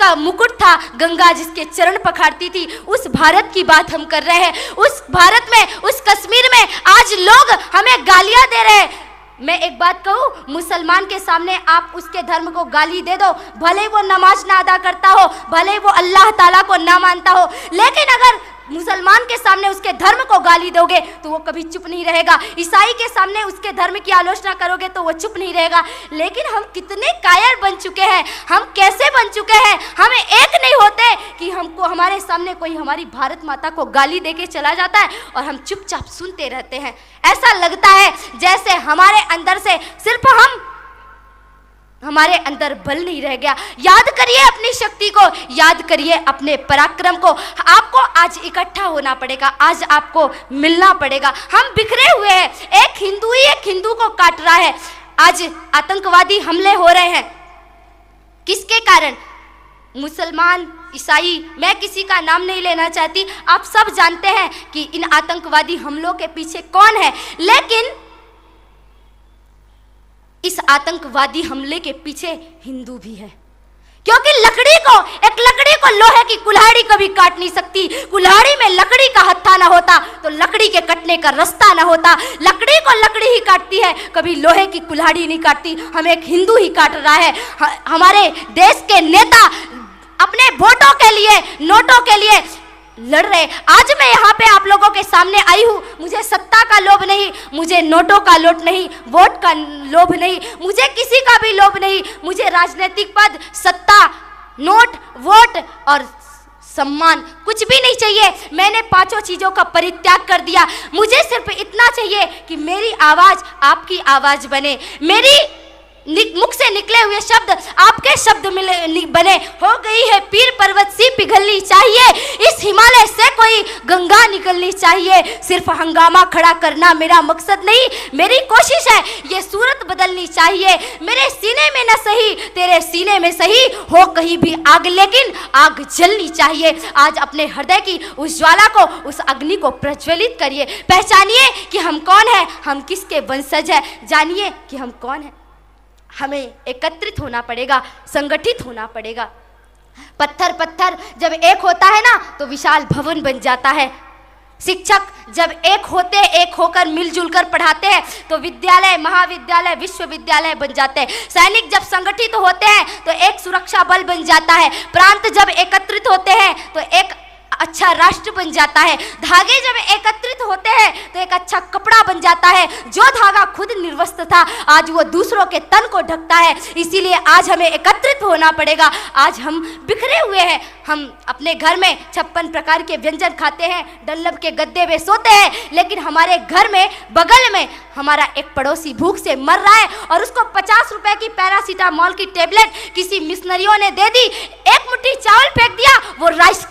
जिसका मुकुट था, गंगा जिसके चरण पखारती थी, उस भारत की बात हम कर रहे हैं। उस भारत में, उस कश्मीर में आज लोग हमें गालियां दे रहे हैं। मैं एक बात कहूँ, मुसलमान के सामने आप उसके धर्म को गाली दे दो, भले वो नमाज ना अदा करता हो, भले वो अल्लाह ताला को ना मानता हो, लेकिन अगर मुसलमान के सामने उसके धर्म को गाली दोगे तो वो कभी चुप नहीं रहेगा। ईसाई के सामने उसके धर्म की आलोचना करोगे तो वो चुप नहीं रहेगा। लेकिन हम कितने कायर बन चुके हैं, हम कैसे बन चुके हैं, हम एक नहीं होते कि हमको हमारे सामने कोई हमारी भारत माता को गाली देके चला जाता है और हम चुपचाप सुनते रहते हैं। ऐसा लगता है जैसे हमारे अंदर से सिर्फ हमारे अंदर बल नहीं रह गया। याद करिए अपनी शक्ति को, याद करिए अपने पराक्रम को। आपको आज इकट्ठा होना पड़ेगा, आज आपको मिलना पड़ेगा। हम बिखरे हुए हैं, एक हिंदू ही एक हिंदू को काट रहा है। आज आतंकवादी हमले हो रहे हैं, किसके कारण? मुसलमान, ईसाई, मैं किसी का नाम नहीं लेना चाहती, आप सब जानते हैं कि इन आतंकवादी हमलों के पीछे कौन है। लेकिन इस आतंकवादी हमले के पीछे हिंदू भी है, क्योंकि एक लकड़ी को लोहे की कुल्हाड़ी कभी काट नहीं सकती। कुल्हाड़ी में लकड़ी का हत्था ना होता तो लकड़ी के कटने का रास्ता ना होता। लकड़ी को लकड़ी ही काटती है, कभी लोहे की कुल्हाड़ी नहीं काटती। हमें एक हिंदू ही काट रहा है। हमारे देश के नेता अपने वोटों के लिए, नोटों के लिए लड़ रहे। आज मैं यहाँ पे आप लोगों के सामने आई हूँ, मुझे सत्ता का लोभ नहीं, मुझे नोटों का लोभ नहीं, वोट का लोभ नहीं, मुझे किसी का भी लोभ नहीं। मुझे राजनीतिक पद, सत्ता, नोट, वोट और सम्मान कुछ भी नहीं चाहिए। मैंने पांचों चीजों का परित्याग कर दिया। मुझे सिर्फ इतना चाहिए कि मेरी आवाज आपकी आवाज बने, मेरी मुख से निकले हुए शब्द आपके शब्द बने। हो गई है पीर पर्वत सी पिघलनी चाहिए, इस हिमालय से कोई गंगा निकलनी चाहिए। सिर्फ हंगामा खड़ा करना मेरा मकसद नहीं, मेरी कोशिश है ये सूरत बदलनी चाहिए। मेरे सीने में न सही, तेरे सीने में सही हो कहीं भी आग, लेकिन आग जलनी चाहिए। आज अपने हृदय की उस ज्वाला को, उस अग्नि को प्रज्वलित करिए। पहचानिए कि हम कौन है, हम किसके वंशज है। जानिए कि हम कौन है। हमें एकत्रित होना पड़ेगा, संगठित होना पड़ेगा। पत्थर जब एक होता है ना तो विशाल भवन बन जाता है। शिक्षक जब एक होकर मिलजुल कर पढ़ाते हैं तो विद्यालय, महाविद्यालय, विश्वविद्यालय बन जाते हैं। सैनिक जब संगठित होते हैं तो एक सुरक्षा बल बन जाता है। प्रांत जब एकत्रित होते हैं तो एक अच्छा राष्ट्र बन जाता है। धागे जब एकत्रित होते हैं तो एक अच्छा कपड़ा बन जाता है। जो धागा खुद निर्वस्त्र था आज वो दूसरों के तन को ढकता है। इसीलिए आज हमें एकत्रित होना पड़ेगा। आज हम बिखरे हुए हैं। हम अपने घर में 56 प्रकार के व्यंजन खाते हैं, डल्लब के गद्दे में सोते हैं, लेकिन हमारे घर में बगल में हमारा एक पड़ोसी भूख से मर रहा है और उसको 50 रुपए की पैरासीटामोल की टेबलेट किसी मिशनरियों ने दे दी, एक मुट्ठी चावल फेंक दिया, वो राइस